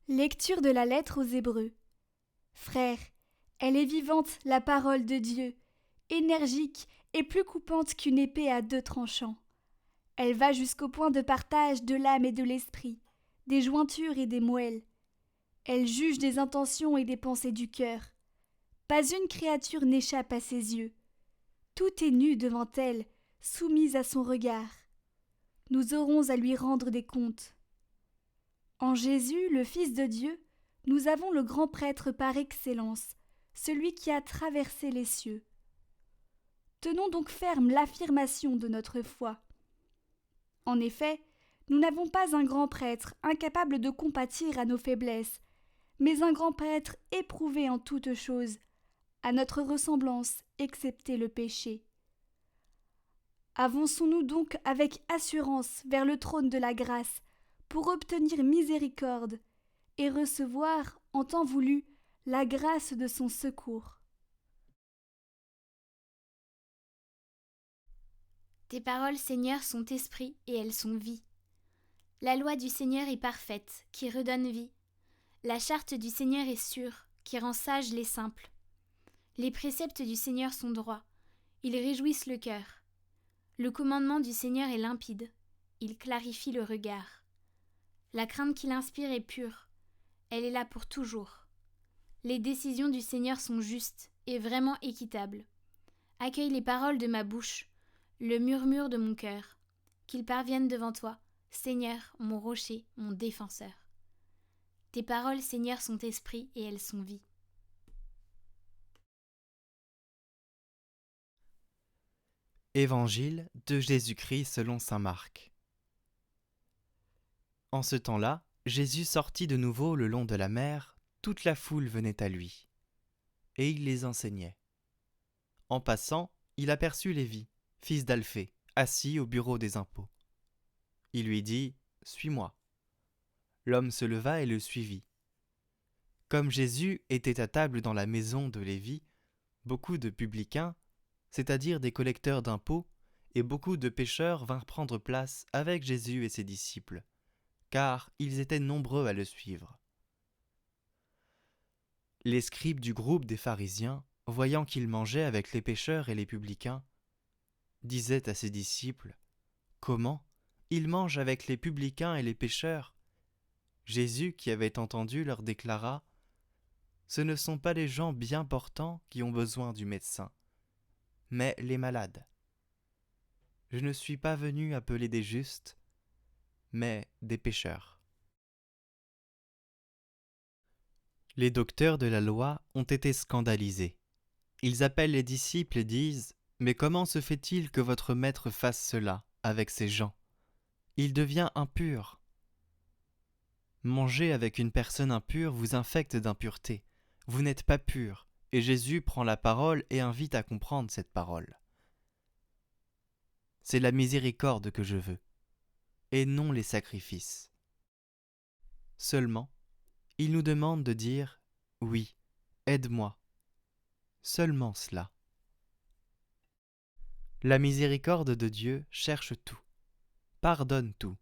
Lecture de la lettre aux Hébreux. Frères, elle est vivante, la parole de Dieu, énergique et plus coupante qu'une épée à deux tranchants. Elle va jusqu'au point de partage de l'âme et de l'esprit, des jointures et des moelles. Elle juge des intentions et des pensées du cœur. Pas une créature n'échappe à ses yeux. Tout est nu devant elle, soumise à son regard. Nous aurons à lui rendre des comptes. En Jésus, le Fils de Dieu, nous avons le grand prêtre par excellence, celui qui a traversé les cieux. Tenons donc ferme l'affirmation de notre foi. En effet, nous n'avons pas un grand prêtre incapable de compatir à nos faiblesses, mais un grand prêtre éprouvé en toutes choses, à notre ressemblance, excepté le péché. Avançons-nous donc avec assurance vers le trône de la grâce, pour obtenir miséricorde et recevoir, en temps voulu, la grâce de son secours. Tes paroles, Seigneur, sont esprit et elles sont vie. La loi du Seigneur est parfaite, qui redonne vie. La charte du Seigneur est sûre, qui rend sages les simples. Les préceptes du Seigneur sont droits, ils réjouissent le cœur. Le commandement du Seigneur est limpide, il clarifie le regard. La crainte qu'il inspire est pure, elle est là pour toujours. Les décisions du Seigneur sont justes et vraiment équitables. Accueille les paroles de ma bouche, le murmure de mon cœur, qu'ils parviennent devant toi, Seigneur, mon rocher, mon défenseur. Tes paroles, Seigneur, sont esprit et elles sont vie. Évangile de Jésus-Christ selon saint Marc. En ce temps-là, Jésus sortit de nouveau le long de la mer, toute la foule venait à lui, et il les enseignait. En passant, il aperçut Lévi, fils d'Alphée, assis au bureau des impôts. Il lui dit « Suis-moi ». L'homme se leva et le suivit. Comme Jésus était à table dans la maison de Lévi, beaucoup de publicains, c'est-à-dire des collecteurs d'impôts, et beaucoup de pécheurs vinrent prendre place avec Jésus et ses disciples, car ils étaient nombreux à le suivre. Les scribes du groupe des pharisiens, voyant qu'il mangeait avec les pécheurs et les publicains, disaient à ses disciples « Comment ? Il mange avec les publicains et les pécheurs ?» Jésus, qui avait entendu, leur déclara « Ce ne sont pas les gens bien portants qui ont besoin du médecin, mais les malades. Je ne suis pas venu appeler des justes, mais des pécheurs. » Les docteurs de la loi ont été scandalisés. Ils appellent les disciples et disent « Mais comment se fait-il que votre maître fasse cela avec ces gens ? Il devient impur. » Manger avec une personne impure vous infecte d'impureté. Vous n'êtes pas pur, et Jésus prend la parole et invite à comprendre cette parole. C'est la miséricorde que je veux, et non les sacrifices. Seulement, il nous demande de dire « Oui, aide-moi ». Seulement cela. La miséricorde de Dieu cherche tout, pardonne tout,